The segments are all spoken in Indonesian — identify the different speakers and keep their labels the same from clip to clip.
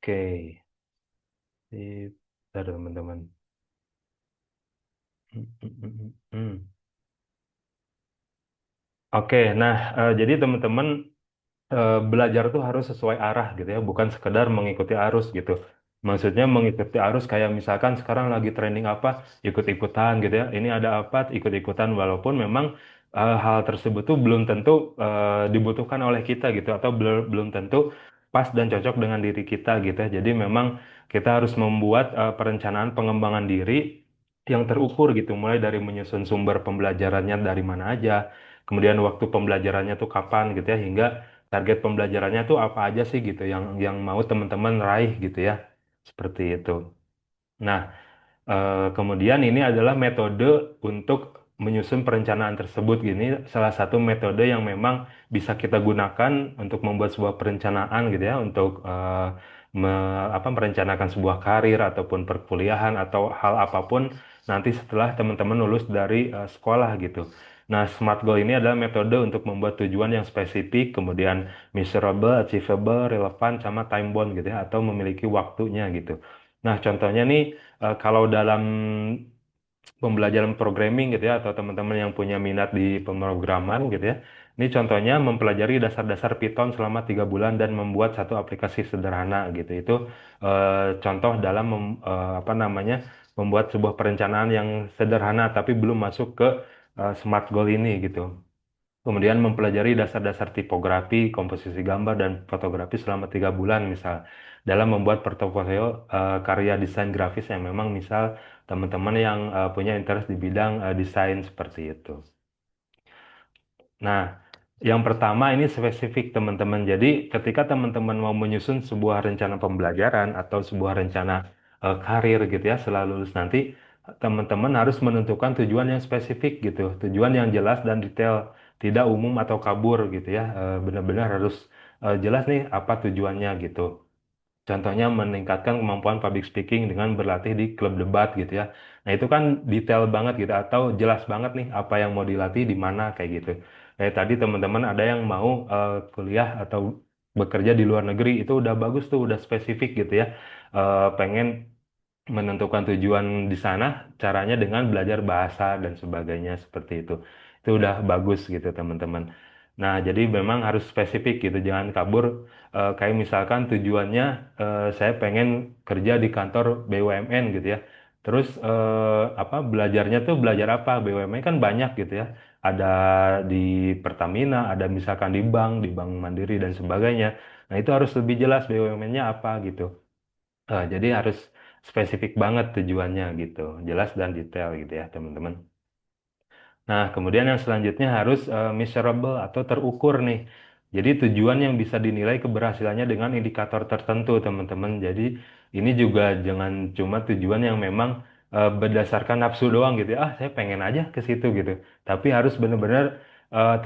Speaker 1: Oke, bentar teman-teman. Oke, nah jadi teman-teman belajar tuh harus sesuai arah gitu ya, bukan sekedar mengikuti arus gitu. Maksudnya mengikuti arus kayak misalkan sekarang lagi trending apa, ikut-ikutan gitu ya. Ini ada apa, ikut-ikutan walaupun memang hal tersebut tuh belum tentu dibutuhkan oleh kita gitu atau belum belum tentu pas dan cocok dengan diri kita gitu ya. Jadi memang kita harus membuat perencanaan pengembangan diri yang terukur gitu, mulai dari menyusun sumber pembelajarannya dari mana aja, kemudian waktu pembelajarannya tuh kapan gitu ya, hingga target pembelajarannya tuh apa aja sih gitu yang mau teman-teman raih gitu ya. Seperti itu. Nah, kemudian ini adalah metode untuk menyusun perencanaan tersebut gini, salah satu metode yang memang bisa kita gunakan untuk membuat sebuah perencanaan gitu ya, untuk merencanakan sebuah karir ataupun perkuliahan atau hal apapun nanti setelah teman-teman lulus dari sekolah gitu. Nah, SMART Goal ini adalah metode untuk membuat tujuan yang spesifik, kemudian measurable, achievable, relevan, sama time bound gitu ya, atau memiliki waktunya gitu. Nah, contohnya nih, kalau dalam pembelajaran programming gitu ya atau teman-teman yang punya minat di pemrograman gitu ya. Ini contohnya mempelajari dasar-dasar Python selama 3 bulan dan membuat satu aplikasi sederhana gitu. Itu contoh dalam apa namanya membuat sebuah perencanaan yang sederhana tapi belum masuk ke SMART goal ini gitu. Kemudian mempelajari dasar-dasar tipografi, komposisi gambar, dan fotografi selama 3 bulan misal. Dalam membuat portofolio karya desain grafis yang memang misal teman-teman yang punya interest di bidang desain seperti itu. Nah, yang pertama ini spesifik teman-teman. Jadi ketika teman-teman mau menyusun sebuah rencana pembelajaran atau sebuah rencana karir gitu ya setelah lulus nanti, teman-teman harus menentukan tujuan yang spesifik gitu, tujuan yang jelas dan detail, tidak umum atau kabur gitu ya. Benar-benar harus jelas nih apa tujuannya gitu. Contohnya meningkatkan kemampuan public speaking dengan berlatih di klub debat gitu ya. Nah itu kan detail banget gitu atau jelas banget nih apa yang mau dilatih di mana kayak gitu. Kayak tadi teman-teman ada yang mau kuliah atau bekerja di luar negeri itu udah bagus tuh udah spesifik gitu ya. Pengen menentukan tujuan di sana caranya dengan belajar bahasa dan sebagainya seperti itu. Itu udah bagus gitu teman-teman. Nah, jadi memang harus spesifik gitu, jangan kabur. Kayak misalkan tujuannya saya pengen kerja di kantor BUMN gitu ya. Terus apa belajarnya tuh belajar apa? BUMN kan banyak gitu ya. Ada di Pertamina, ada misalkan di Bank Mandiri dan sebagainya. Nah, itu harus lebih jelas BUMN-nya apa gitu. Jadi harus spesifik banget tujuannya gitu, jelas dan detail gitu ya teman-teman. Nah, kemudian yang selanjutnya harus measurable atau terukur nih. Jadi tujuan yang bisa dinilai keberhasilannya dengan indikator tertentu teman-teman. Jadi ini juga jangan cuma tujuan yang memang berdasarkan nafsu doang gitu ya. Ah, saya pengen aja ke situ gitu. Tapi harus benar-benar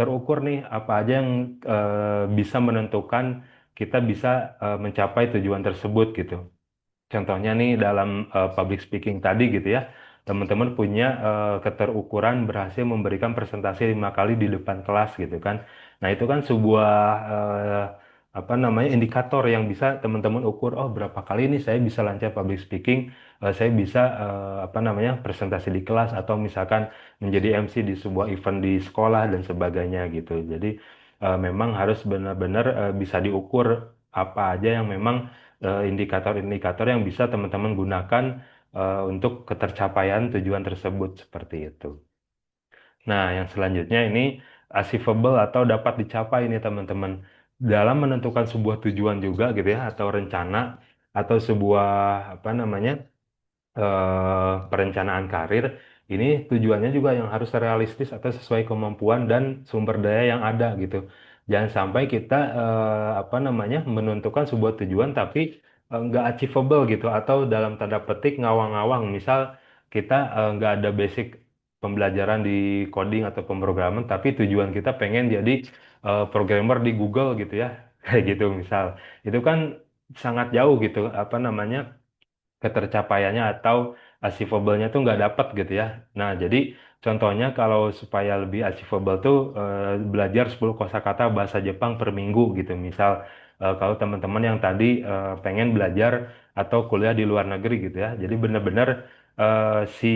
Speaker 1: terukur nih apa aja yang bisa menentukan kita bisa mencapai tujuan tersebut gitu. Contohnya nih dalam public speaking tadi gitu ya, teman-teman punya keterukuran berhasil memberikan presentasi 5 kali di depan kelas gitu kan. Nah itu kan sebuah apa namanya indikator yang bisa teman-teman ukur. Oh berapa kali nih saya bisa lancar public speaking, saya bisa apa namanya presentasi di kelas atau misalkan menjadi MC di sebuah event di sekolah dan sebagainya gitu. Jadi memang harus benar-benar bisa diukur apa aja yang memang indikator-indikator yang bisa teman-teman gunakan untuk ketercapaian tujuan tersebut seperti itu. Nah, yang selanjutnya ini achievable atau dapat dicapai ini teman-teman. Dalam menentukan sebuah tujuan juga gitu ya atau rencana atau sebuah apa namanya perencanaan karir ini tujuannya juga yang harus realistis atau sesuai kemampuan dan sumber daya yang ada gitu. Jangan sampai kita apa namanya menentukan sebuah tujuan tapi nggak achievable gitu atau dalam tanda petik ngawang-ngawang. Misal kita nggak ada basic pembelajaran di coding atau pemrograman tapi tujuan kita pengen jadi programmer di Google gitu ya kayak gitu misal. Itu kan sangat jauh gitu apa namanya ketercapaiannya atau achievable-nya tuh nggak dapat gitu ya. Nah, jadi Contohnya kalau supaya lebih achievable tuh belajar 10 kosakata bahasa Jepang per minggu gitu. Misal kalau teman-teman yang tadi pengen belajar atau kuliah di luar negeri gitu ya. Jadi benar-benar si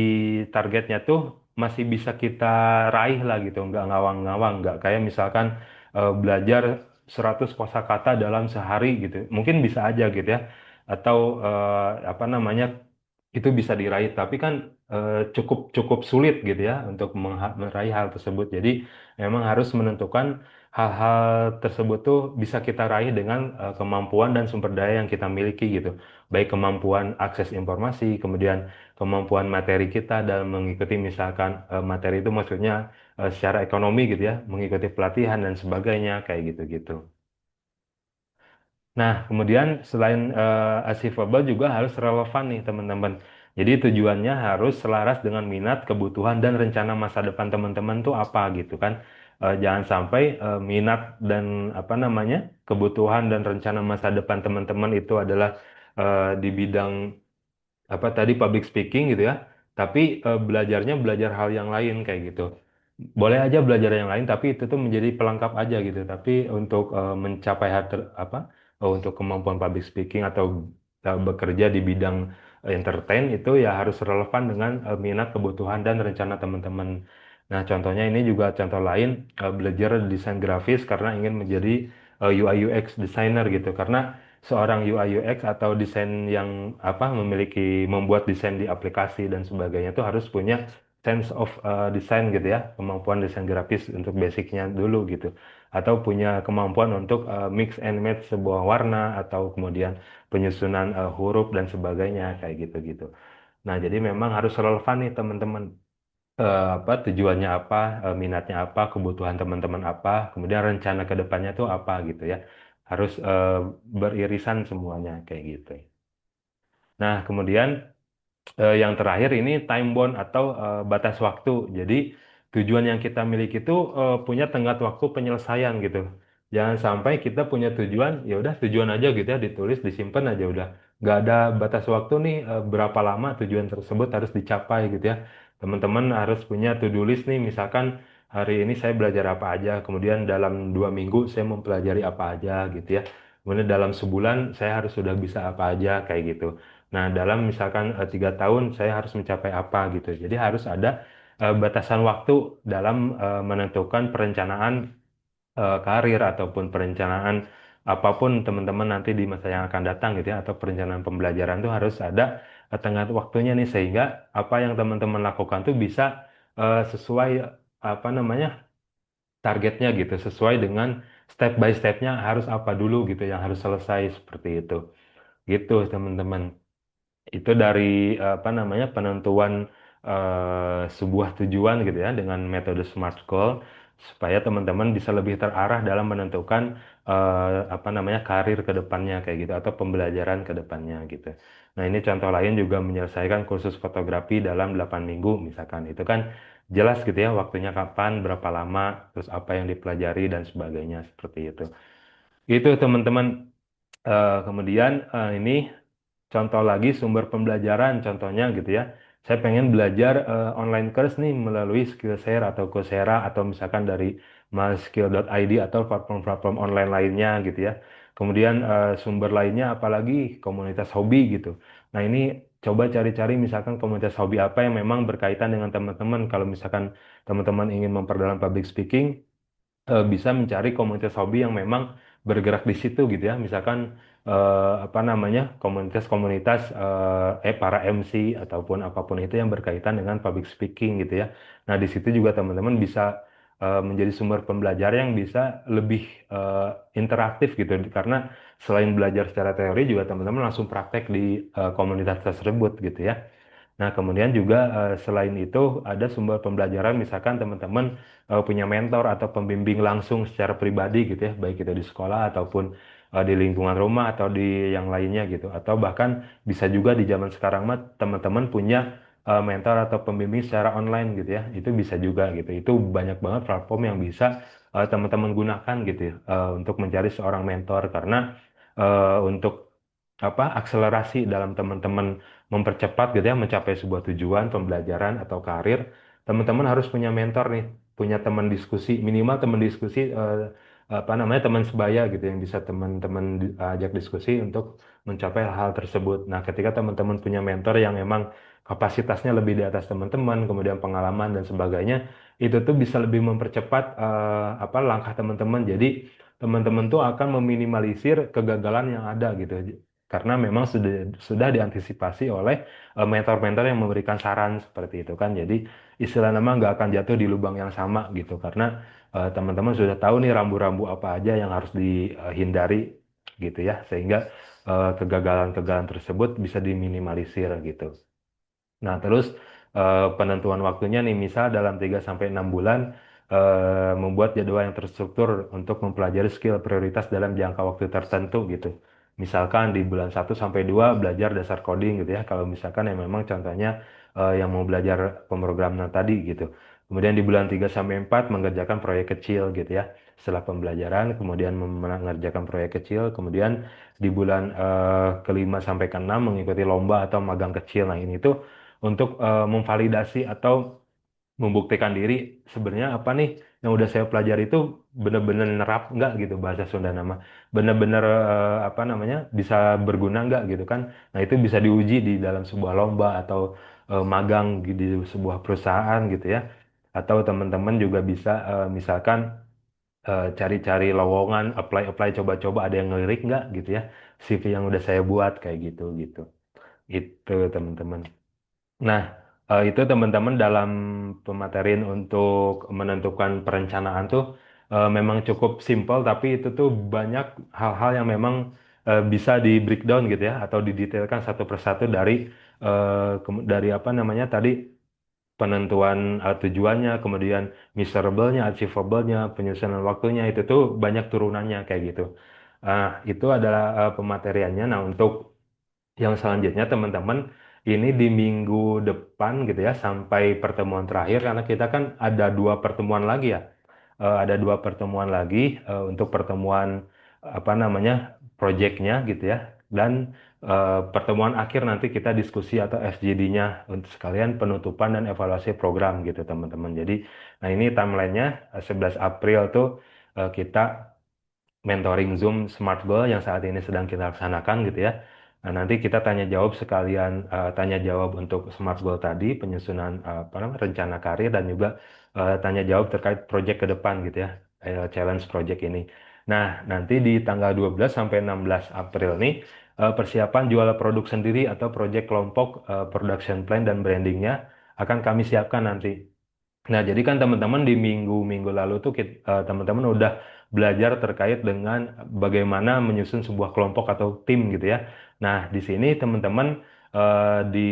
Speaker 1: targetnya tuh masih bisa kita raih lah gitu. Nggak ngawang-ngawang. Nggak kayak misalkan belajar 100 kosakata dalam sehari gitu. Mungkin bisa aja gitu ya. Atau apa namanya, itu bisa diraih, tapi kan cukup cukup sulit gitu ya untuk meraih hal tersebut. Jadi memang harus menentukan hal-hal tersebut tuh bisa kita raih dengan kemampuan dan sumber daya yang kita miliki gitu. Baik kemampuan akses informasi, kemudian kemampuan materi kita dalam mengikuti misalkan materi itu maksudnya secara ekonomi gitu ya, mengikuti pelatihan dan sebagainya kayak gitu-gitu. Nah, kemudian selain achievable juga harus relevan nih teman-teman. Jadi tujuannya harus selaras dengan minat, kebutuhan, dan rencana masa depan teman-teman tuh apa gitu kan. Jangan sampai minat dan apa namanya, kebutuhan dan rencana masa depan teman-teman itu adalah di bidang apa tadi public speaking gitu ya, tapi belajarnya belajar hal yang lain kayak gitu. Boleh aja belajar yang lain, tapi itu tuh menjadi pelengkap aja gitu. Tapi untuk mencapai apa untuk kemampuan public speaking atau bekerja di bidang entertain itu ya harus relevan dengan minat, kebutuhan dan rencana teman-teman. Nah, contohnya ini juga contoh lain belajar desain grafis karena ingin menjadi UI UX designer gitu. Karena seorang UI UX atau desain yang apa membuat desain di aplikasi dan sebagainya itu harus punya sense of design gitu ya, kemampuan desain grafis untuk basicnya dulu gitu, atau punya kemampuan untuk mix and match sebuah warna atau kemudian penyusunan huruf dan sebagainya kayak gitu-gitu. Nah, jadi memang harus relevan nih teman-teman. Apa tujuannya apa, minatnya apa, kebutuhan teman-teman apa, kemudian rencana ke depannya tuh apa gitu ya. Harus beririsan semuanya kayak gitu. Nah, kemudian yang terakhir ini time bound atau batas waktu. Jadi tujuan yang kita miliki itu punya tenggat waktu penyelesaian gitu. Jangan sampai kita punya tujuan, ya udah tujuan aja gitu ya, ditulis, disimpan aja udah. Nggak ada batas waktu nih berapa lama tujuan tersebut harus dicapai gitu ya. Teman-teman harus punya to-do list nih, misalkan hari ini saya belajar apa aja, kemudian dalam 2 minggu saya mempelajari apa aja gitu ya. Kemudian dalam sebulan saya harus sudah bisa apa aja kayak gitu. Nah, dalam misalkan 3 tahun saya harus mencapai apa gitu. Jadi harus ada batasan waktu dalam menentukan perencanaan karir ataupun perencanaan apapun teman-teman nanti di masa yang akan datang gitu ya, atau perencanaan pembelajaran tuh harus ada tenggat waktunya nih sehingga apa yang teman-teman lakukan tuh bisa sesuai apa namanya targetnya gitu, sesuai dengan step by stepnya harus apa dulu gitu yang harus selesai seperti itu. Gitu teman-teman. Itu dari apa namanya penentuan sebuah tujuan gitu ya dengan metode SMART Goal supaya teman-teman bisa lebih terarah dalam menentukan apa namanya karir ke depannya kayak gitu atau pembelajaran ke depannya gitu. Nah, ini contoh lain juga menyelesaikan kursus fotografi dalam 8 minggu misalkan. Itu kan jelas gitu ya waktunya kapan, berapa lama, terus apa yang dipelajari dan sebagainya seperti itu. Itu teman-teman. Kemudian ini contoh lagi sumber pembelajaran, contohnya gitu ya. Saya pengen belajar online course nih melalui Skillshare atau Coursera atau misalkan dari myskill.id atau platform-platform online lainnya gitu ya. Kemudian sumber lainnya apalagi komunitas hobi gitu. Nah, ini coba cari-cari misalkan komunitas hobi apa yang memang berkaitan dengan teman-teman. Kalau misalkan teman-teman ingin memperdalam public speaking, bisa mencari komunitas hobi yang memang bergerak di situ gitu ya. Misalkan apa namanya komunitas-komunitas para MC ataupun apapun itu yang berkaitan dengan public speaking gitu ya. Nah, di situ juga teman-teman bisa menjadi sumber pembelajaran yang bisa lebih eh, interaktif gitu karena selain belajar secara teori juga teman-teman langsung praktek di komunitas tersebut gitu ya. Nah, kemudian juga selain itu ada sumber pembelajaran misalkan teman-teman punya mentor atau pembimbing langsung secara pribadi gitu ya, baik itu di sekolah ataupun di lingkungan rumah atau di yang lainnya gitu. Atau bahkan bisa juga di zaman sekarang mah teman-teman punya mentor atau pembimbing secara online gitu ya. Itu bisa juga gitu. Itu banyak banget platform yang bisa teman-teman gunakan gitu ya, untuk mencari seorang mentor karena untuk apa akselerasi dalam teman-teman mempercepat gitu ya mencapai sebuah tujuan pembelajaran atau karir, teman-teman harus punya mentor nih, punya teman diskusi, minimal teman diskusi apa namanya teman sebaya gitu yang bisa teman-teman ajak diskusi untuk mencapai hal tersebut. Nah, ketika teman-teman punya mentor yang memang kapasitasnya lebih di atas teman-teman, kemudian pengalaman dan sebagainya, itu tuh bisa lebih mempercepat apa langkah teman-teman. Jadi teman-teman tuh akan meminimalisir kegagalan yang ada gitu. Karena memang sudah diantisipasi oleh mentor-mentor yang memberikan saran seperti itu kan. Jadi istilah nama nggak akan jatuh di lubang yang sama gitu. Karena teman-teman sudah tahu nih rambu-rambu apa aja yang harus dihindari gitu ya. Sehingga kegagalan-kegagalan tersebut bisa diminimalisir gitu. Nah, terus penentuan waktunya nih, misal dalam 3 sampai 6 bulan membuat jadwal yang terstruktur untuk mempelajari skill prioritas dalam jangka waktu tertentu gitu. Misalkan di bulan 1 sampai 2 belajar dasar coding gitu ya, kalau misalkan yang memang contohnya yang mau belajar pemrograman tadi gitu. Kemudian di bulan 3 sampai 4 mengerjakan proyek kecil gitu ya. Setelah pembelajaran, kemudian mengerjakan proyek kecil, kemudian di bulan ke-5 sampai ke-6 mengikuti lomba atau magang kecil. Nah, ini tuh untuk memvalidasi atau membuktikan diri sebenarnya apa nih yang udah saya pelajari itu bener-bener nerap nggak gitu bahasa Sunda nama bener-bener apa namanya bisa berguna nggak gitu kan. Nah, itu bisa diuji di dalam sebuah lomba atau magang di sebuah perusahaan gitu ya, atau teman-teman juga bisa misalkan cari-cari lowongan, apply-apply, coba-coba ada yang ngelirik nggak gitu ya CV yang udah saya buat kayak gitu gitu itu teman-teman. Nah, itu teman-teman dalam pematerian untuk menentukan perencanaan tuh memang cukup simpel, tapi itu tuh banyak hal-hal yang memang bisa di breakdown gitu ya, atau didetailkan satu persatu dari dari apa namanya tadi penentuan tujuannya, kemudian measurable-nya, achievable-nya, penyusunan waktunya itu tuh banyak turunannya kayak gitu. Itu adalah pemateriannya. Nah, untuk yang selanjutnya teman-teman ini di minggu depan gitu ya sampai pertemuan terakhir karena kita kan ada 2 pertemuan lagi ya. Ada 2 pertemuan lagi untuk pertemuan apa namanya proyeknya gitu ya, dan pertemuan akhir nanti kita diskusi atau FGD-nya untuk sekalian penutupan dan evaluasi program gitu teman-teman. Jadi nah ini timelinenya 11 April tuh kita mentoring Zoom Smart Goal yang saat ini sedang kita laksanakan gitu ya. Nah, nanti kita tanya jawab sekalian tanya jawab untuk Smart Goal tadi, penyusunan apa namanya rencana karir dan juga tanya jawab terkait proyek ke depan gitu ya, challenge project ini. Nah, nanti di tanggal 12 sampai 16 April nih persiapan jual produk sendiri atau proyek kelompok, production plan dan brandingnya akan kami siapkan nanti. Nah, jadi kan teman-teman di minggu-minggu lalu tuh teman-teman udah belajar terkait dengan bagaimana menyusun sebuah kelompok atau tim gitu ya. Nah, di sini teman-teman di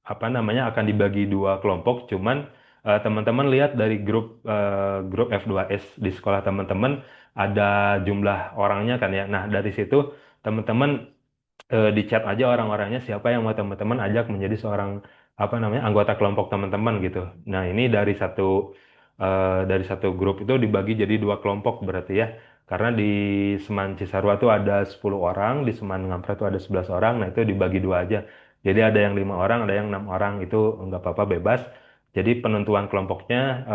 Speaker 1: apa namanya akan dibagi 2 kelompok, cuman teman-teman lihat dari grup F2S di sekolah teman-teman ada jumlah orangnya kan ya. Nah, dari situ teman-teman di chat aja orang-orangnya siapa yang mau teman-teman ajak menjadi seorang apa namanya anggota kelompok teman-teman gitu. Nah, ini dari satu grup itu dibagi jadi 2 kelompok berarti ya. Karena di Seman Cisarua tuh ada 10 orang, di Seman Ngampret tuh ada 11 orang. Nah, itu dibagi 2 aja. Jadi ada yang 5 orang, ada yang 6 orang, itu nggak apa-apa bebas. Jadi penentuan kelompoknya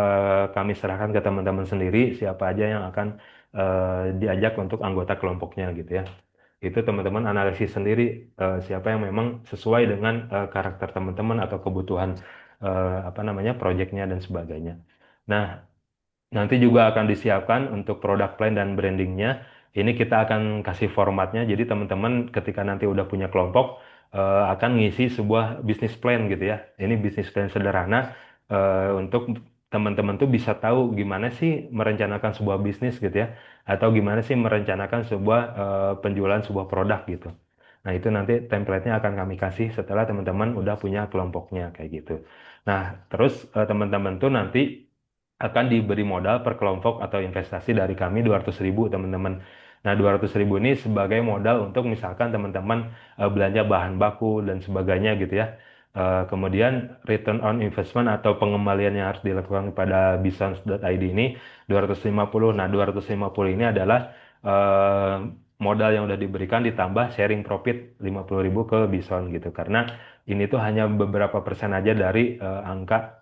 Speaker 1: kami serahkan ke teman-teman sendiri siapa aja yang akan diajak untuk anggota kelompoknya gitu ya. Itu teman-teman analisis sendiri siapa yang memang sesuai dengan karakter teman-teman atau kebutuhan apa namanya proyeknya dan sebagainya. Nah, nanti juga akan disiapkan untuk product plan dan brandingnya. Ini kita akan kasih formatnya. Jadi teman-teman ketika nanti udah punya kelompok akan ngisi sebuah bisnis plan gitu ya. Ini bisnis plan sederhana untuk teman-teman tuh bisa tahu gimana sih merencanakan sebuah bisnis gitu ya. Atau gimana sih merencanakan sebuah penjualan sebuah produk gitu. Nah, itu nanti template-nya akan kami kasih setelah teman-teman udah punya kelompoknya kayak gitu. Nah, terus teman-teman tuh nanti akan diberi modal per kelompok atau investasi dari kami 200.000 teman-teman. Nah, 200.000 ini sebagai modal untuk misalkan teman-teman belanja bahan baku dan sebagainya gitu ya. Kemudian return on investment atau pengembalian yang harus dilakukan kepada Bisons.id ini 250. Nah, 250 ini adalah eh, modal yang udah diberikan ditambah sharing profit 50.000 ke Bison gitu. Karena ini tuh hanya beberapa persen aja dari angka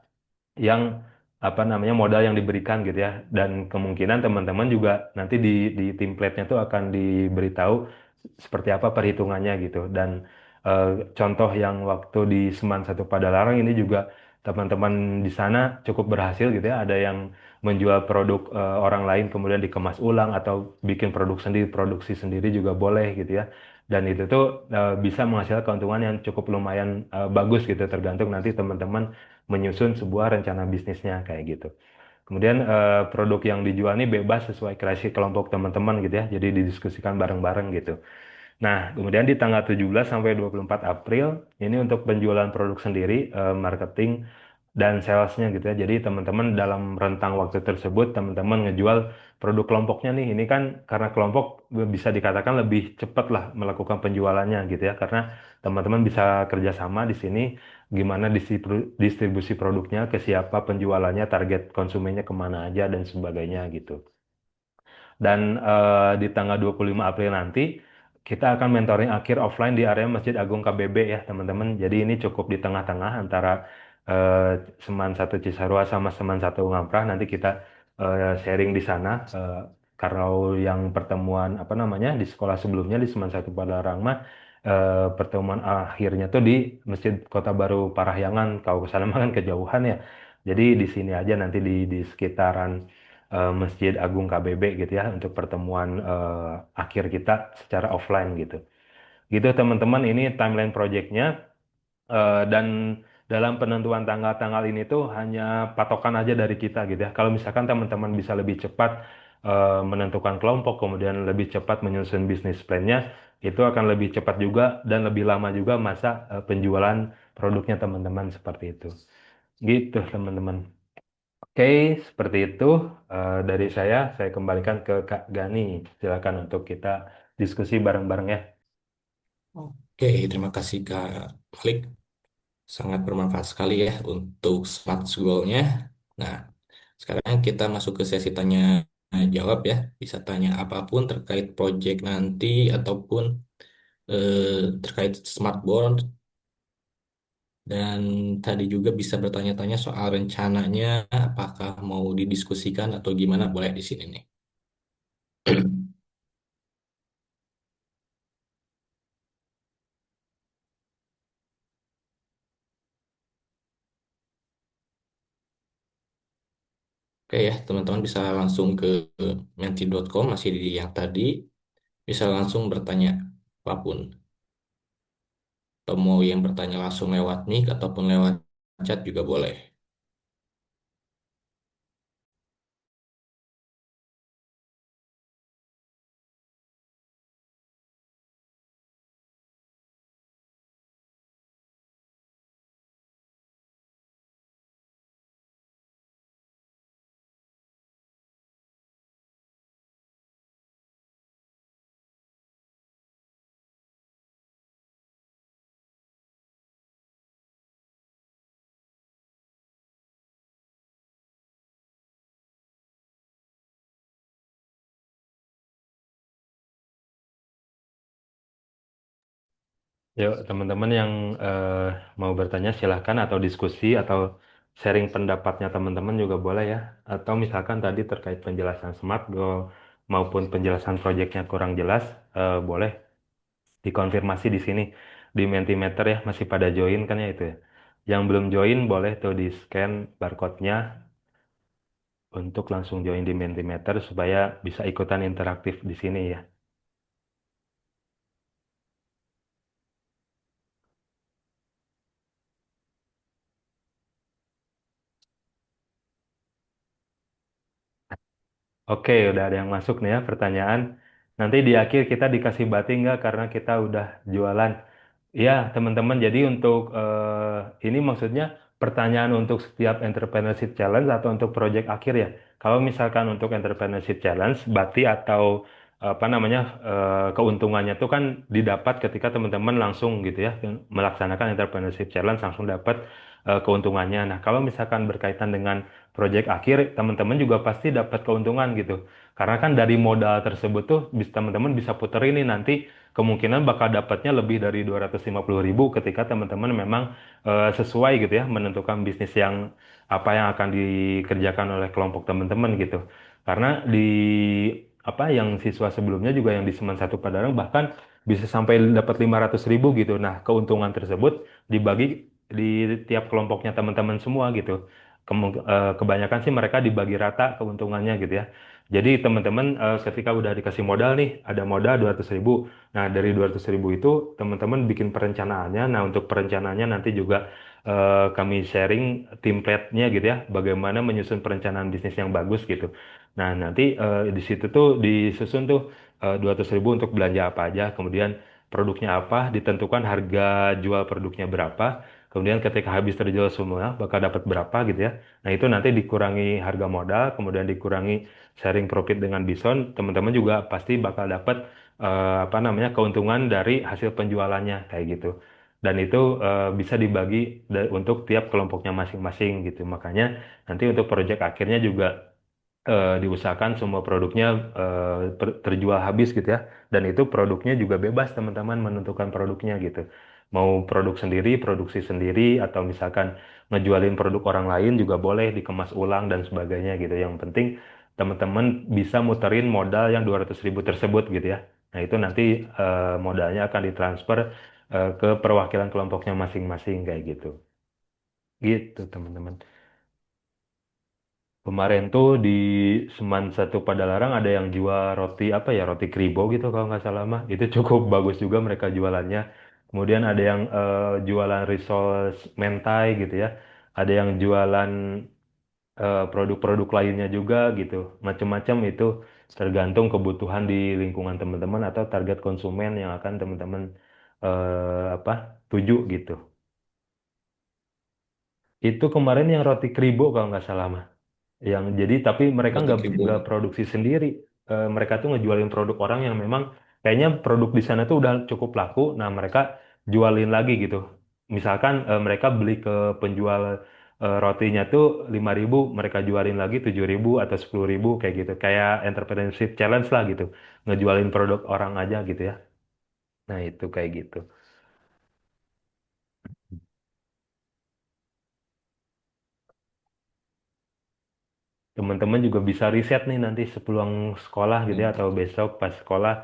Speaker 1: yang apa namanya modal yang diberikan gitu ya, dan kemungkinan teman-teman juga nanti di template-nya tuh akan diberitahu seperti apa perhitungannya gitu. Dan eh, contoh yang waktu di Seman Satu Padalarang ini juga teman-teman di sana cukup berhasil gitu ya, ada yang menjual produk orang lain kemudian dikemas ulang atau bikin produk sendiri, produksi sendiri juga boleh gitu ya. Dan itu tuh bisa menghasilkan keuntungan yang cukup lumayan bagus gitu, tergantung nanti teman-teman menyusun sebuah rencana bisnisnya kayak gitu. Kemudian produk yang dijual ini bebas sesuai kreasi kelompok teman-teman gitu ya. Jadi didiskusikan bareng-bareng gitu. Nah, kemudian di tanggal 17 sampai 24 April ini untuk penjualan produk sendiri, marketing dan salesnya gitu ya. Jadi teman-teman dalam rentang waktu tersebut teman-teman ngejual produk kelompoknya nih. Ini kan karena kelompok bisa dikatakan lebih cepat lah melakukan penjualannya gitu ya. Karena teman-teman bisa kerjasama di sini gimana distribusi produknya ke siapa, penjualannya, target konsumennya kemana aja dan sebagainya gitu. Dan di tanggal 25 April nanti kita akan mentoring akhir offline di area Masjid Agung KBB ya teman-teman. Jadi ini cukup di tengah-tengah antara eh, Seman Satu Cisarua sama Seman Satu Ngamprah. Nanti kita sharing di sana. Kalau yang pertemuan apa namanya di sekolah sebelumnya di Seman Satu Padalarang mah pertemuan akhirnya tuh di Masjid Kota Baru Parahyangan. Kalau ke sana mah kan kejauhan ya. Jadi di sini aja nanti di sekitaran Masjid Agung KBB gitu ya untuk pertemuan akhir kita secara offline gitu. Gitu teman-teman, ini timeline projectnya. Dan dalam penentuan tanggal-tanggal ini tuh hanya patokan aja dari kita gitu ya. Kalau misalkan teman-teman bisa lebih cepat menentukan kelompok, kemudian lebih cepat menyusun bisnis plan-nya, itu akan lebih cepat juga dan lebih lama juga masa penjualan produknya teman-teman seperti itu. Gitu teman-teman. Oke, seperti itu dari saya kembalikan ke Kak Gani. Silakan untuk kita diskusi bareng-bareng ya.
Speaker 2: Oke, terima kasih Kak Malik. Sangat bermanfaat sekali ya untuk smart goal-nya. Nah, sekarang kita masuk ke sesi tanya jawab ya. Bisa tanya apapun terkait project nanti ataupun terkait smart goal. Dan tadi juga bisa bertanya-tanya soal rencananya, apakah mau didiskusikan atau gimana, boleh di sini nih. Oke ya, teman-teman bisa langsung ke menti.com, masih di yang tadi, bisa langsung bertanya apapun. Atau mau yang bertanya langsung lewat mic ataupun lewat chat juga boleh.
Speaker 1: Yuk, teman-teman yang eh, mau bertanya silahkan atau diskusi atau sharing pendapatnya teman-teman juga boleh ya. Atau misalkan tadi terkait penjelasan Smart Goal maupun penjelasan proyeknya kurang jelas, boleh dikonfirmasi di sini di Mentimeter ya. Masih pada join kan ya itu ya. Yang belum join boleh tuh di scan barcode-nya untuk langsung join di Mentimeter supaya bisa ikutan interaktif di sini ya. Oke, udah ada yang masuk nih ya pertanyaan. Nanti di akhir kita dikasih batik nggak karena kita udah jualan. Iya, teman-teman. Jadi untuk ini maksudnya pertanyaan untuk setiap entrepreneurship challenge atau untuk project akhir ya. Kalau misalkan untuk entrepreneurship challenge, bati atau apa namanya keuntungannya tuh kan didapat ketika teman-teman langsung gitu ya melaksanakan entrepreneurship challenge langsung dapat keuntungannya. Nah, kalau misalkan berkaitan dengan project akhir, teman-teman juga pasti dapat keuntungan gitu. Karena kan dari modal tersebut tuh bisa teman-teman bisa puter ini nanti kemungkinan bakal dapatnya lebih dari 250.000 ketika teman-teman memang sesuai gitu ya menentukan bisnis yang apa yang akan dikerjakan oleh kelompok teman-teman gitu. Karena di apa yang siswa sebelumnya juga yang di Semen satu Padalarang bahkan bisa sampai dapat 500.000 gitu. Nah, keuntungan tersebut dibagi di tiap kelompoknya teman-teman semua gitu. Kebanyakan sih mereka dibagi rata keuntungannya gitu ya. Jadi teman-teman ketika udah dikasih modal nih, ada modal 200.000. Nah, dari 200.000 itu teman-teman bikin perencanaannya. Nah, untuk perencanaannya nanti juga kami sharing template-nya gitu ya, bagaimana menyusun perencanaan bisnis yang bagus gitu. Nah, nanti di situ tuh disusun tuh 200.000 untuk belanja apa aja, kemudian produknya apa, ditentukan harga jual produknya berapa, kemudian ketika habis terjual semua bakal dapat berapa gitu ya. Nah, itu nanti dikurangi harga modal, kemudian dikurangi sharing profit dengan Bison, teman-teman juga pasti bakal dapat apa namanya keuntungan dari hasil penjualannya kayak gitu. Dan itu bisa dibagi untuk tiap kelompoknya masing-masing gitu. Makanya nanti untuk proyek akhirnya juga diusahakan semua produknya terjual habis gitu ya. Dan itu produknya juga bebas teman-teman menentukan produknya gitu. Mau produk sendiri, produksi sendiri, atau misalkan ngejualin produk orang lain juga boleh dikemas ulang dan sebagainya gitu. Yang penting teman-teman bisa muterin modal yang 200.000 tersebut gitu ya. Nah itu nanti modalnya akan ditransfer ke perwakilan kelompoknya masing-masing kayak gitu. Gitu teman-teman. Kemarin tuh di Seman satu Padalarang ada yang jual roti apa ya roti kribo gitu kalau nggak salah mah itu cukup bagus juga mereka jualannya. Kemudian ada yang jualan risol mentai gitu ya. Ada yang jualan produk-produk lainnya juga gitu. Macam-macam itu tergantung kebutuhan di lingkungan teman-teman atau target konsumen yang akan teman-teman apa tuju gitu. Itu kemarin yang roti kribo kalau nggak salah mah. Yang jadi tapi mereka
Speaker 2: Roti
Speaker 1: nggak
Speaker 2: Kribo.
Speaker 1: produksi sendiri. Mereka tuh ngejualin produk orang yang memang kayaknya produk di sana tuh udah cukup laku. Nah mereka jualin lagi gitu. Misalkan mereka beli ke penjual rotinya tuh 5.000, mereka jualin lagi 7.000 atau 10.000 kayak gitu. Kayak entrepreneurship challenge lah gitu. Ngejualin produk orang aja gitu ya. Nah itu kayak gitu. Teman-teman juga bisa riset nih nanti sepulang sekolah gitu ya
Speaker 2: Hmm.
Speaker 1: atau besok pas sekolah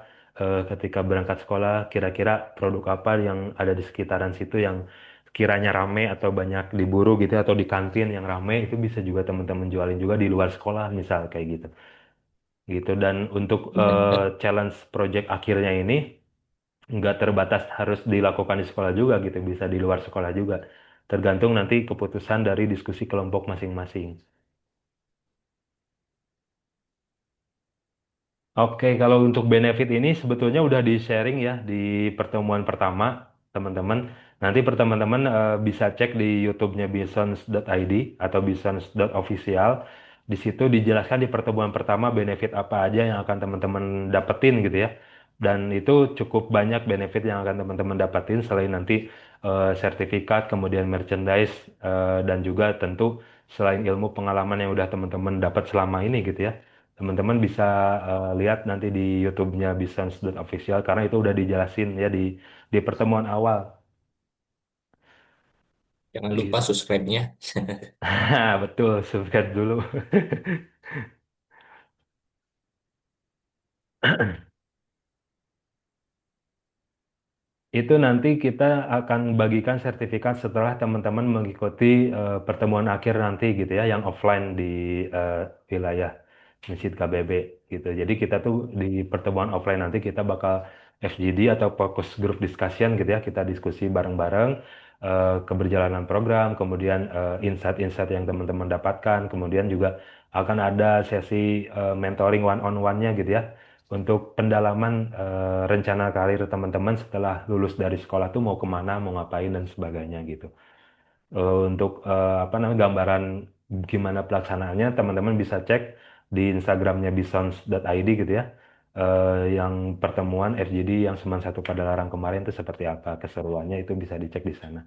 Speaker 1: ketika berangkat sekolah kira-kira produk apa yang ada di sekitaran situ yang kiranya rame atau banyak diburu gitu ya, atau di kantin yang rame itu bisa juga teman-teman jualin juga di luar sekolah misal kayak gitu. Gitu dan untuk
Speaker 2: Ya,
Speaker 1: challenge project akhirnya ini nggak terbatas harus dilakukan di sekolah juga gitu bisa di luar sekolah juga tergantung nanti keputusan dari diskusi kelompok masing-masing. Oke, kalau untuk benefit ini sebetulnya udah di-sharing ya di pertemuan pertama, teman-teman. Nanti teman-teman bisa cek di YouTube-nya bisons.id atau bisons.official. Di situ dijelaskan di pertemuan pertama benefit apa aja yang akan teman-teman dapetin gitu ya. Dan itu cukup banyak benefit yang akan teman-teman dapetin selain nanti sertifikat, kemudian merchandise, dan juga tentu selain ilmu pengalaman yang udah teman-teman dapat selama ini gitu ya. Teman-teman bisa lihat nanti di YouTube-nya Bisons.official karena itu udah dijelasin ya di pertemuan awal
Speaker 2: jangan lupa
Speaker 1: gitu.
Speaker 2: subscribe-nya.
Speaker 1: Betul, subscribe dulu. Itu nanti kita akan bagikan sertifikat setelah teman-teman mengikuti pertemuan akhir nanti gitu ya, yang offline di eh, wilayah Masjid KBB gitu. Jadi kita tuh di pertemuan offline nanti kita bakal FGD atau Focus Group Discussion gitu ya, kita diskusi bareng-bareng keberjalanan program, kemudian insight-insight yang teman-teman dapatkan, kemudian juga akan ada sesi mentoring one-on-one-nya gitu ya untuk pendalaman rencana karir teman-teman setelah lulus dari sekolah tuh mau kemana, mau ngapain dan sebagainya gitu. Untuk apa namanya gambaran gimana pelaksanaannya, teman-teman bisa cek di Instagramnya bisons.id gitu ya. Yang pertemuan FGD yang Seman satu Padalarang kemarin itu seperti apa keseruannya itu bisa dicek di sana.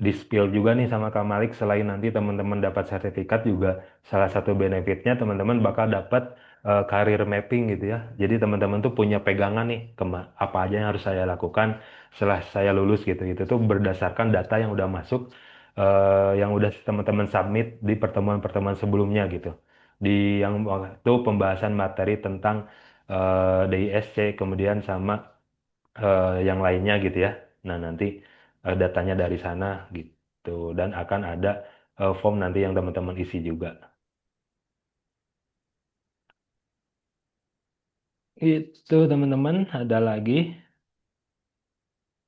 Speaker 1: di-spill juga nih sama Kak Malik, selain nanti teman-teman dapat sertifikat juga salah satu benefitnya teman-teman bakal dapat career mapping gitu ya. Jadi teman-teman tuh punya pegangan nih apa aja yang harus saya lakukan setelah saya lulus gitu. Itu tuh berdasarkan data yang udah masuk, yang udah teman-teman submit di pertemuan-pertemuan sebelumnya gitu. Di yang waktu pembahasan materi tentang DISC kemudian sama yang lainnya gitu ya. Nah, nanti datanya dari sana gitu dan akan ada form nanti yang teman-teman isi juga. Itu teman-teman, ada lagi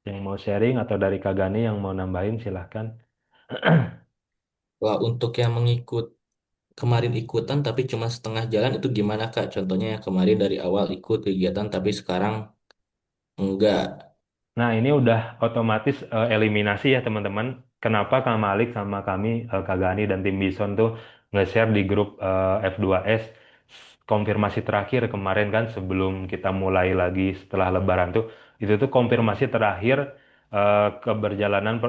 Speaker 1: yang mau sharing atau dari Kak Gani yang mau nambahin silahkan.
Speaker 2: Wah, untuk yang mengikut kemarin ikutan tapi cuma setengah jalan itu gimana Kak? Contohnya yang kemarin dari awal ikut kegiatan tapi sekarang enggak.
Speaker 1: Nah, ini udah otomatis eliminasi ya teman-teman. Kenapa Kak Malik sama kami, Kak Gani dan tim Bison tuh nge-share di grup F2S konfirmasi terakhir kemarin kan sebelum kita mulai lagi setelah Lebaran tuh. Itu tuh konfirmasi terakhir keberjalanan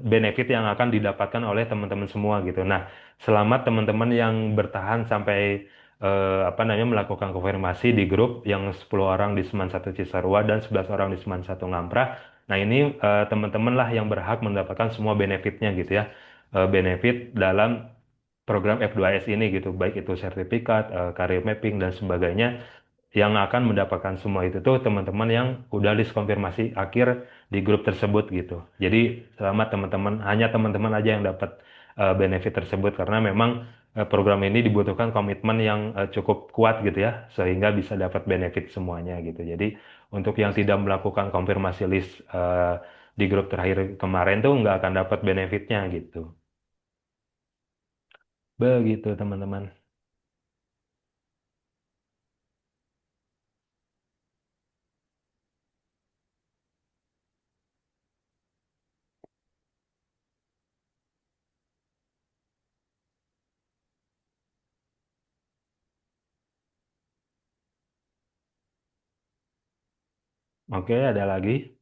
Speaker 1: benefit yang akan didapatkan oleh teman-teman semua gitu. Nah, selamat teman-teman yang bertahan sampai apa namanya melakukan konfirmasi di grup yang 10 orang di Seman 1 Cisarua dan 11 orang di Seman 1 Ngamprah. Nah, ini teman-teman lah yang berhak mendapatkan semua benefitnya gitu ya. Benefit dalam program F2S ini gitu, baik itu sertifikat, career mapping dan sebagainya yang akan mendapatkan semua itu tuh teman-teman yang udah list konfirmasi akhir di grup tersebut gitu. Jadi selamat teman-teman, hanya teman-teman aja yang dapat benefit tersebut karena memang program ini dibutuhkan komitmen yang cukup kuat gitu ya, sehingga bisa dapat benefit semuanya gitu. Jadi untuk yang tidak melakukan konfirmasi list di grup terakhir kemarin tuh nggak akan dapat benefitnya gitu. Begitu teman-teman. Oke, ada lagi.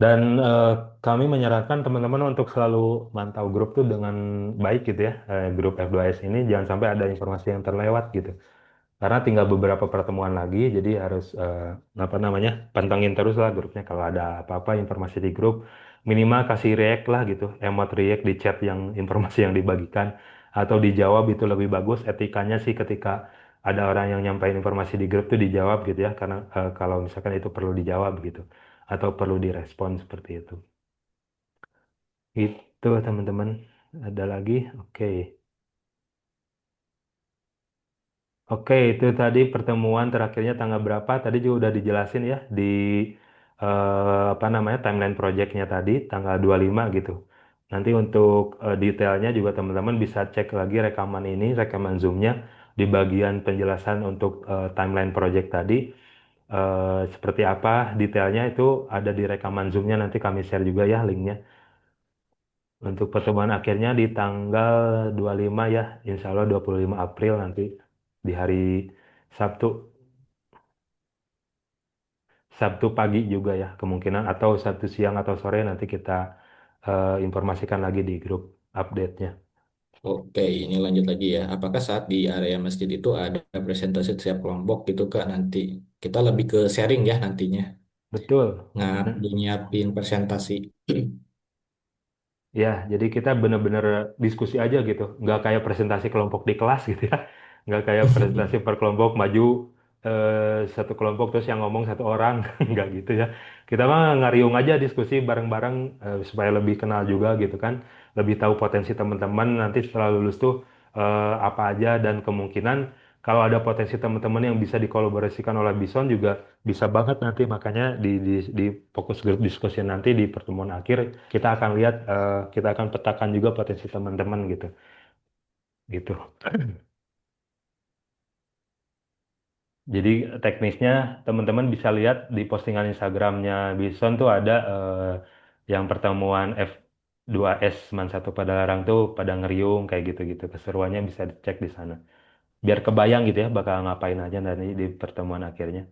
Speaker 1: Dan kami menyarankan teman-teman untuk selalu mantau grup tuh dengan baik gitu ya. Grup F2S ini jangan sampai ada informasi yang terlewat gitu. Karena tinggal beberapa pertemuan lagi, jadi harus apa namanya pantengin terus lah grupnya. Kalau ada apa-apa informasi di grup, minimal kasih react lah gitu, emot react di chat yang informasi yang dibagikan atau dijawab itu lebih bagus. Etikanya sih ketika ada orang yang nyampaikan informasi di grup tuh dijawab gitu ya, karena kalau misalkan itu perlu dijawab gitu atau perlu direspon seperti itu. Itu teman-teman. Ada lagi? Oke. Oke, itu tadi pertemuan terakhirnya tanggal berapa? Tadi juga udah dijelasin ya di apa namanya timeline projectnya tadi tanggal 25 gitu. Nanti untuk detailnya juga teman-teman bisa cek lagi rekaman ini, rekaman Zoom-nya di bagian penjelasan untuk timeline project tadi. Seperti apa detailnya itu ada di rekaman Zoom-nya nanti kami share juga ya linknya. Untuk pertemuan akhirnya di tanggal 25 ya, insya Allah 25 April nanti di hari Sabtu, Sabtu pagi juga ya kemungkinan atau Sabtu siang atau sore nanti kita informasikan lagi di grup update-nya.
Speaker 2: Oke, ini lanjut lagi ya. Apakah saat di area masjid itu ada presentasi setiap kelompok gitu Kak nanti? Kita lebih ke sharing ya nantinya.
Speaker 1: Betul.
Speaker 2: Nggak nyiapin presentasi.
Speaker 1: Ya, jadi kita benar-benar diskusi aja gitu, nggak kayak presentasi kelompok di kelas gitu ya, nggak kayak presentasi per kelompok maju satu kelompok terus yang ngomong satu orang, nggak gitu ya. Kita mah ngariung aja diskusi bareng-bareng supaya lebih kenal juga gitu kan, lebih tahu potensi teman-teman nanti setelah lulus tuh apa aja dan kemungkinan kalau ada potensi teman-teman yang bisa dikolaborasikan oleh Bison juga bisa banget nanti makanya di fokus group discussion nanti di pertemuan akhir kita akan lihat kita akan petakan juga potensi teman-teman gitu gitu. Jadi teknisnya teman-teman bisa lihat di postingan Instagramnya Bison tuh ada yang pertemuan F2S Man satu pada larang tuh pada ngeriung kayak gitu-gitu keseruannya bisa dicek di sana. biar kebayang gitu ya bakal ngapain aja nanti di pertemuan akhirnya.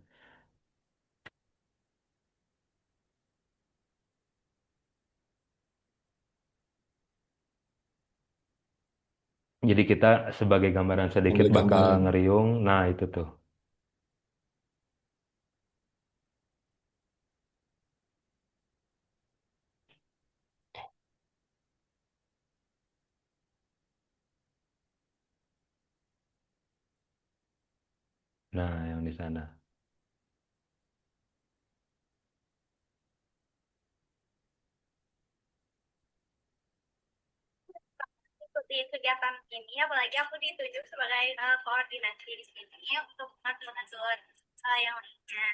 Speaker 1: Jadi kita sebagai gambaran sedikit
Speaker 2: Ambil
Speaker 1: bakal
Speaker 2: gambaran.
Speaker 1: ngeriung. Nah, itu tuh. Nah, yang di sana.
Speaker 3: Ikuti kegiatan ini, apalagi aku ditunjuk sebagai koordinasi di sini untuk mengatur yang lainnya.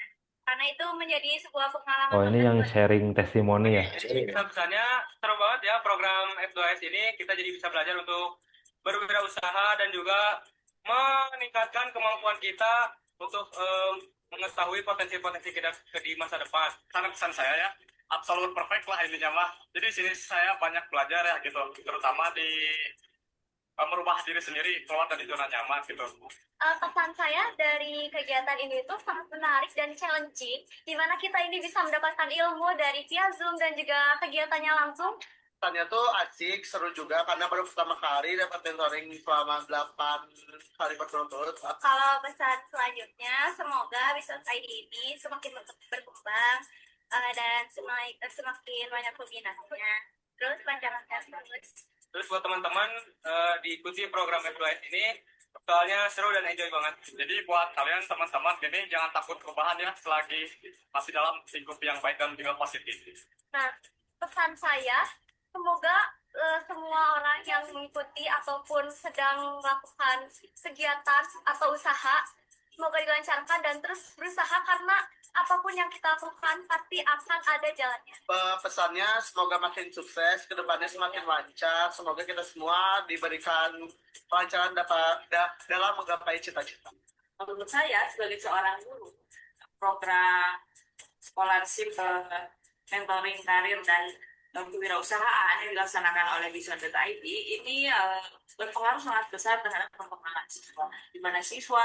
Speaker 3: Karena itu menjadi sebuah pengalaman
Speaker 1: Oh, ini
Speaker 3: banget
Speaker 1: yang
Speaker 3: buat
Speaker 1: sharing testimoni ya.
Speaker 4: Jadi kesannya seru banget ya program F2S ini. Kita jadi bisa belajar untuk berwirausaha dan juga meningkatkan kemampuan kita untuk mengetahui potensi-potensi kita di masa depan. Karena pesan saya ya, absolut perfect lah intinya mah. Jadi di sini saya banyak belajar ya gitu, terutama di merubah diri sendiri keluar dari zona nyaman gitu.
Speaker 3: Pesan saya dari kegiatan ini itu sangat menarik dan challenging, di mana kita ini bisa mendapatkan ilmu dari via Zoom dan juga kegiatannya langsung.
Speaker 5: Kegiatannya tuh asik, seru juga karena baru pertama kali dapat mentoring selama 8 hari berturut-turut.
Speaker 3: Kalau pesan selanjutnya, semoga bisa ID ini semakin berkembang dan semakin banyak peminatnya. Terus lancarkan terus.
Speaker 4: Terus buat teman-teman diikuti program F2S ini, soalnya seru dan enjoy banget. Jadi buat kalian teman-teman gini jangan takut perubahan ya selagi masih dalam lingkup yang baik dan juga positif.
Speaker 3: Nah, pesan saya, semoga semua orang yang mengikuti ataupun sedang melakukan kegiatan atau usaha, semoga dilancarkan dan terus berusaha karena apapun yang kita lakukan pasti akan ada jalannya.
Speaker 5: Pesannya semoga makin sukses, kedepannya semakin lancar. Semoga kita semua diberikan kelancaran dalam menggapai cita-cita.
Speaker 6: Menurut saya sebagai seorang guru, program scholarship mentoring karir dan kewirausahaan yang dilaksanakan oleh Bison.id ini berpengaruh sangat besar terhadap perkembangan siswa, di mana siswa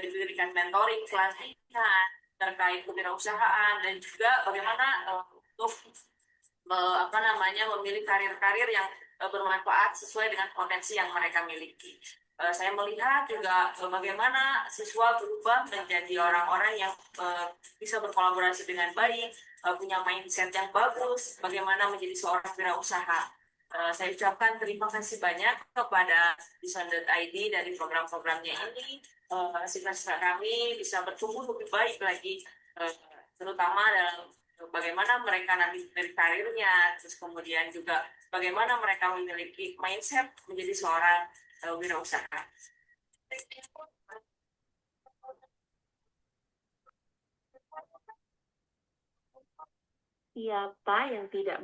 Speaker 6: diberikan mentoring pelatihan terkait kewirausahaan dan juga bagaimana untuk memilih karir-karir yang bermanfaat sesuai dengan potensi yang mereka miliki. Saya melihat juga bagaimana siswa berubah menjadi orang-orang yang bisa berkolaborasi dengan baik, punya mindset yang bagus, bagaimana menjadi seorang wirausaha. Saya ucapkan terima kasih banyak kepada Bison.id dari program-programnya ini. Siswa-siswa kami bisa bertumbuh lebih baik lagi, terutama dalam bagaimana mereka nanti dari karirnya, terus kemudian juga bagaimana mereka memiliki mindset menjadi seorang wirausaha.
Speaker 7: Siapa yang tidak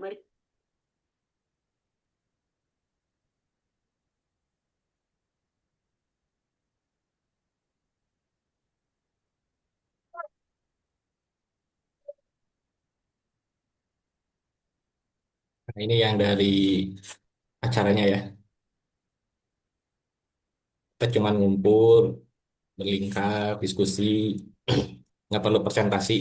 Speaker 2: Nah, ini yang dari acaranya ya. Kita cuma ngumpul, berlingkar, diskusi, nggak perlu presentasi.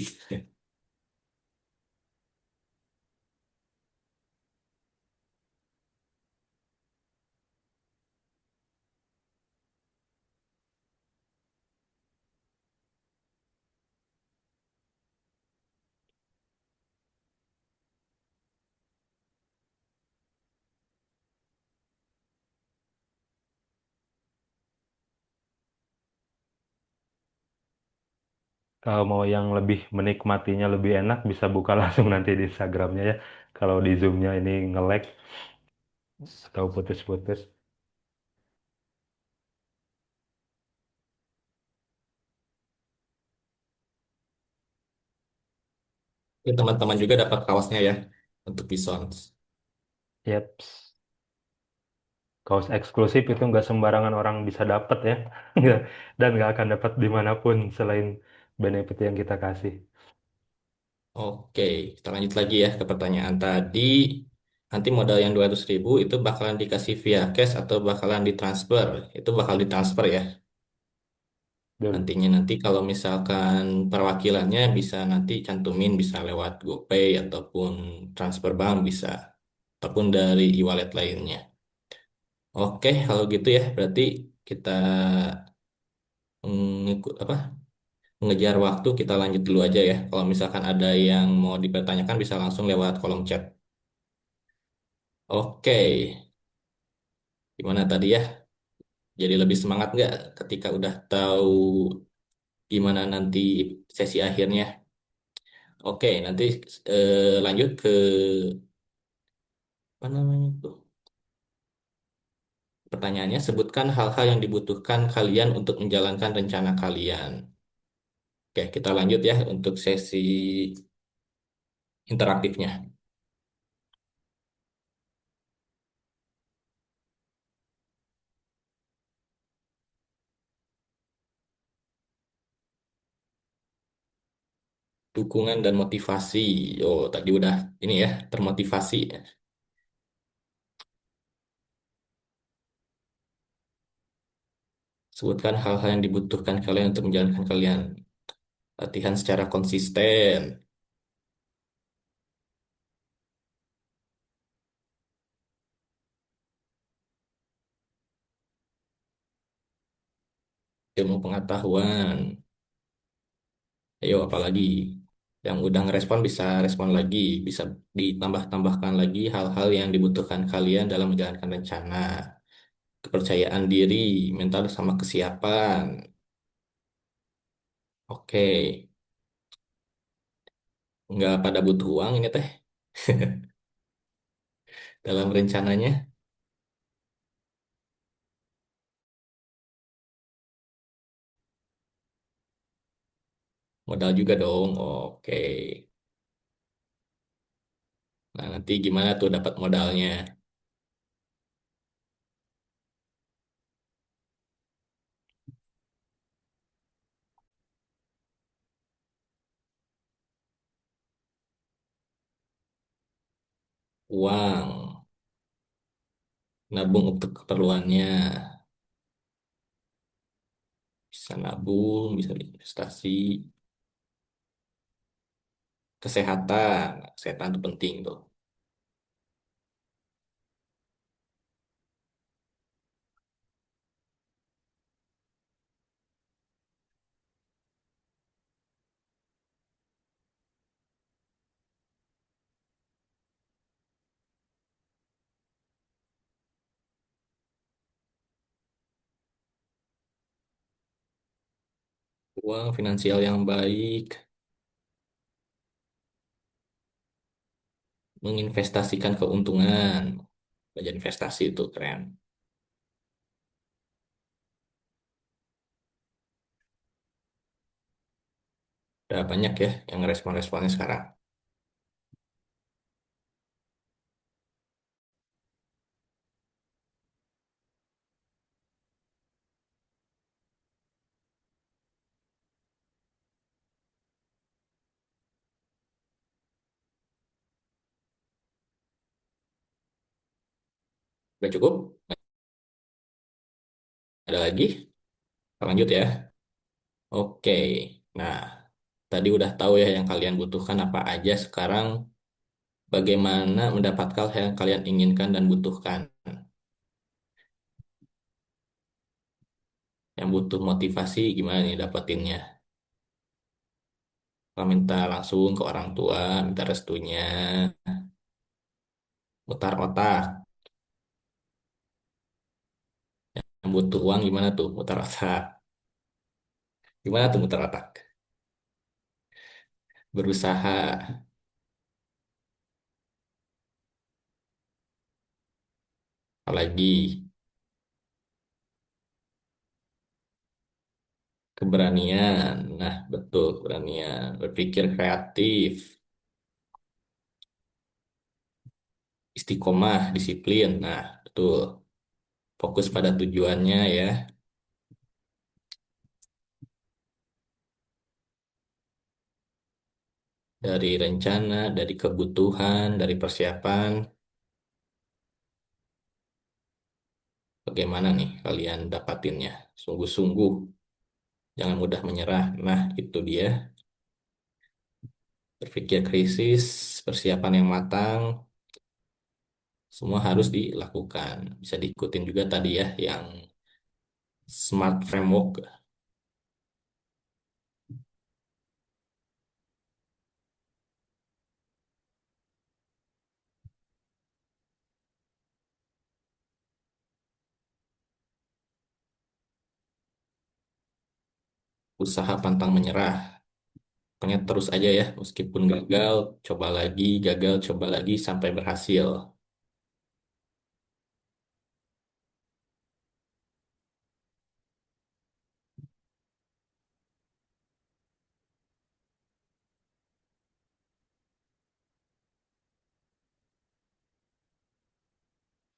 Speaker 1: Kalau mau yang lebih menikmatinya lebih enak bisa buka langsung nanti di Instagramnya ya. Kalau di Zoom-nya ini nge-lag atau putus-putus.
Speaker 2: Ya, teman-teman juga dapat kaosnya ya untuk Bison.
Speaker 1: Yep. Kaos eksklusif itu nggak sembarangan orang bisa dapat ya. Nggak- Dan nggak akan dapat dimanapun selain benefit yang kita kasih.
Speaker 2: Oke, kita lanjut lagi ya ke pertanyaan tadi. Nanti modal yang 200.000 itu bakalan dikasih via cash atau bakalan ditransfer? Itu bakal ditransfer ya.
Speaker 1: Betul.
Speaker 2: Nantinya nanti kalau misalkan perwakilannya bisa nanti cantumin bisa lewat GoPay ataupun transfer bank bisa, ataupun dari e-wallet lainnya. Oke, kalau gitu ya berarti kita ngikut apa mengejar waktu kita lanjut dulu aja ya. Kalau misalkan ada yang mau dipertanyakan bisa langsung lewat kolom chat. Oke, gimana tadi ya? Jadi lebih semangat nggak ketika udah tahu gimana nanti sesi akhirnya? Oke, nanti lanjut ke apa namanya tuh? Pertanyaannya, sebutkan hal-hal yang dibutuhkan kalian untuk menjalankan rencana kalian. Oke, kita lanjut ya untuk sesi interaktifnya. Dukungan dan motivasi. Oh, tadi udah ini ya, termotivasi. Sebutkan hal-hal yang dibutuhkan kalian untuk menjalankan kalian. Latihan secara konsisten. Ilmu pengetahuan. Ayo, apalagi yang udah ngerespon bisa respon lagi, bisa ditambah-tambahkan lagi hal-hal yang dibutuhkan kalian dalam menjalankan rencana. Kepercayaan diri, mental sama kesiapan. Oke, nggak pada butuh uang ini teh dalam rencananya. Modal juga dong. Oke. Nah, nanti gimana tuh dapat modalnya? Uang, nabung untuk keperluannya. Bisa nabung, bisa investasi. Kesehatan, kesehatan itu penting tuh. Uang finansial yang baik, menginvestasikan keuntungan. Belajar investasi itu keren. Udah banyak ya yang respon-responnya sekarang. Udah cukup? Ada lagi? Lanjut ya. Oke. Nah, tadi udah tahu ya yang kalian butuhkan apa aja. Sekarang bagaimana mendapatkan hal yang kalian inginkan dan butuhkan. Yang butuh motivasi gimana nih dapetinnya? Kalau minta langsung ke orang tua, minta restunya, mutar otak. Yang butuh uang gimana tuh mutar otak? Gimana tuh mutar otak? Berusaha, apalagi keberanian. Nah, betul keberanian. Berpikir kreatif, istiqomah, disiplin. Nah, betul. Fokus pada tujuannya ya. Dari rencana, dari kebutuhan, dari persiapan. Bagaimana nih kalian dapatinnya? Sungguh-sungguh. Jangan mudah menyerah. Nah, itu dia. Berpikir krisis, persiapan yang matang, semua harus dilakukan. Bisa diikutin juga tadi ya, yang SMART framework. Usaha pantang menyerah. Pokoknya terus aja ya, meskipun gagal, coba lagi sampai berhasil.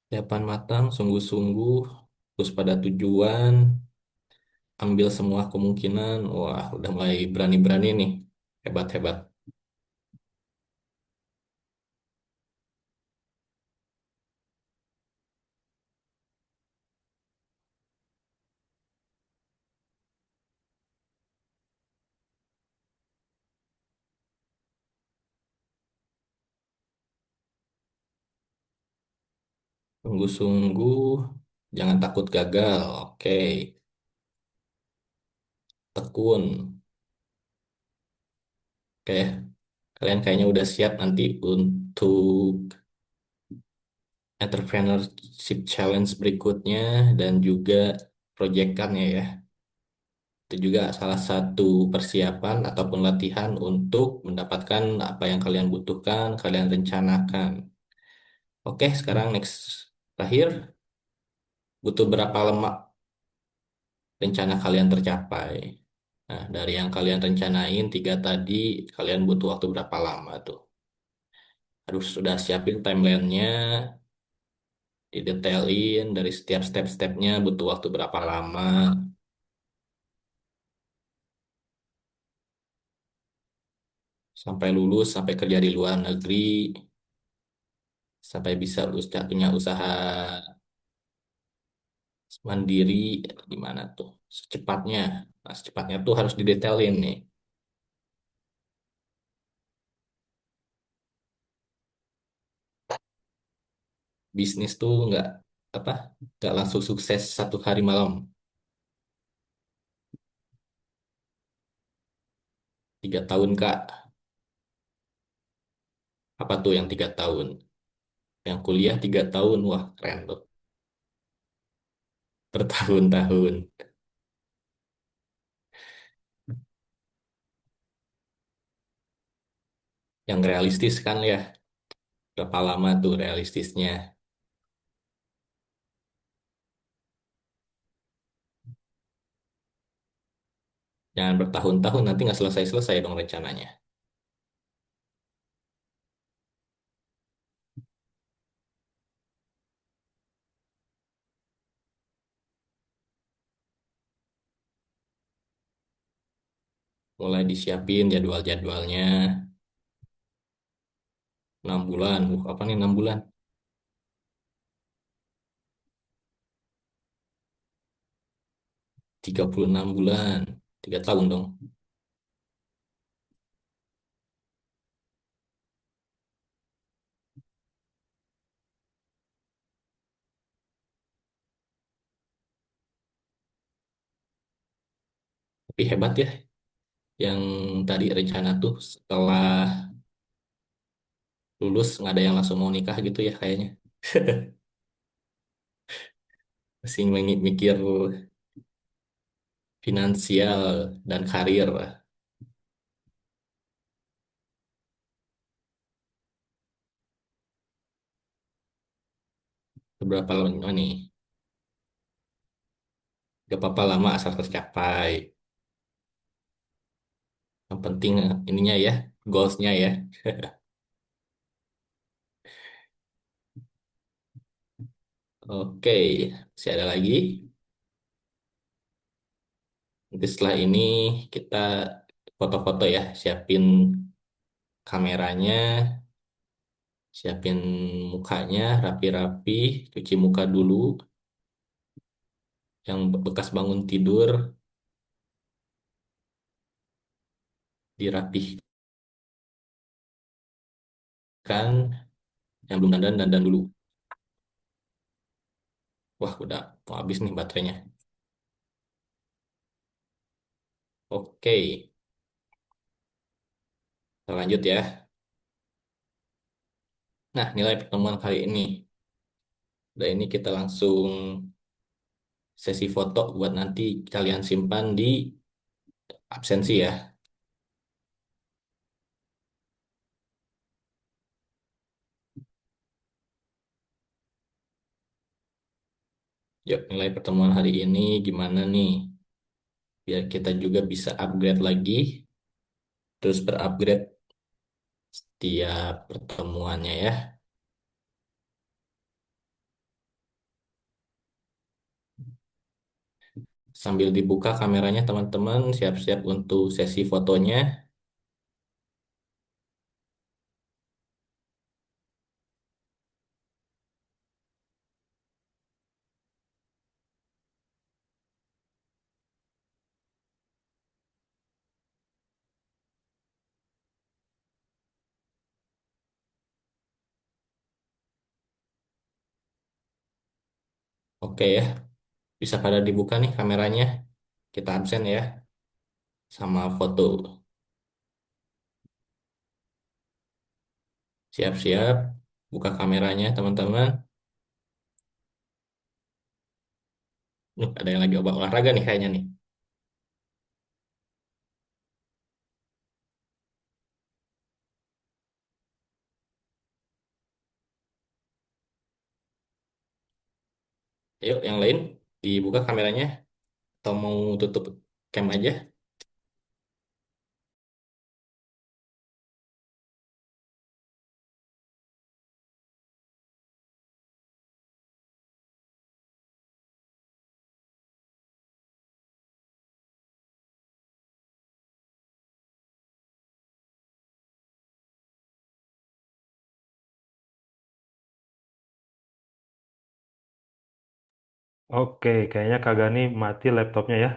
Speaker 2: Siapan matang, sungguh-sungguh, terus pada tujuan, ambil semua kemungkinan. Wah, udah mulai berani-berani nih. Hebat-hebat. Sungguh-sungguh, jangan takut gagal. Oke, tekun. Oke, kalian kayaknya udah siap nanti untuk entrepreneurship challenge berikutnya dan juga proyekannya ya. Itu juga salah satu persiapan ataupun latihan untuk mendapatkan apa yang kalian butuhkan, kalian rencanakan. Oke, sekarang next. Terakhir, butuh berapa lama rencana kalian tercapai? Nah, dari yang kalian rencanain, tiga tadi, kalian butuh waktu berapa lama tuh? Harus sudah siapin timelinenya, didetailin dari setiap step-stepnya butuh waktu berapa lama, sampai lulus, sampai kerja di luar negeri, sampai bisa punya usaha mandiri, gimana tuh? Secepatnya. Nah, secepatnya tuh harus didetailin nih. Bisnis tuh apa nggak langsung sukses satu hari malam. 3 tahun Kak. Apa tuh yang 3 tahun? Yang kuliah 3 tahun, wah keren tuh. Bertahun-tahun. Yang realistis kan ya, berapa lama tuh realistisnya? Jangan bertahun-tahun, nanti nggak selesai-selesai dong rencananya. Mulai disiapin jadwal-jadwalnya. 6 bulan, apa nih 6 bulan? 36 bulan, 3 tahun dong. Tapi hebat ya, yang tadi rencana tuh setelah lulus nggak ada yang langsung mau nikah gitu ya kayaknya. Masih mikir finansial dan karir. Berapa lama nih? Gak apa-apa lama asal tercapai. Yang penting ininya ya, goalsnya ya. Oke, masih ada lagi. Nanti setelah ini kita foto-foto ya, siapin kameranya, siapin mukanya rapi-rapi, cuci muka dulu. Yang bekas bangun tidur, dirapihkan, yang belum dandan dandan dulu. Wah, udah mau habis nih baterainya. Oke, kita lanjut ya. Nah, nilai pertemuan kali ini. Udah ini kita langsung sesi foto buat nanti kalian simpan di absensi ya. Yuk, nilai pertemuan hari ini gimana nih? Biar kita juga bisa upgrade lagi, terus berupgrade tiap pertemuannya ya. Sambil dibuka kameranya teman-teman, siap-siap untuk sesi fotonya. Oke ya, bisa pada dibuka nih kameranya. Kita absen ya, sama foto. Siap-siap, buka kameranya teman-teman. Ada yang lagi olahraga nih kayaknya nih. Yuk, yang lain dibuka kameranya. Atau mau tutup cam aja?
Speaker 1: Oke, kayaknya Kak Gani mati laptopnya ya.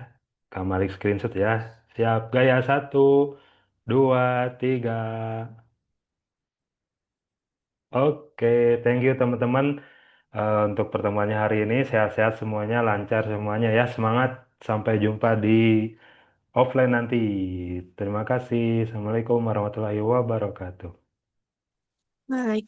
Speaker 1: Kak Malik screenshot ya. Siap, gaya 1, 2, 3. Oke, thank you teman-teman. Untuk pertemuannya hari ini sehat-sehat semuanya, lancar semuanya ya. Semangat, sampai jumpa di offline nanti. Terima kasih. Assalamualaikum warahmatullahi wabarakatuh.
Speaker 7: Waalaikumsalam.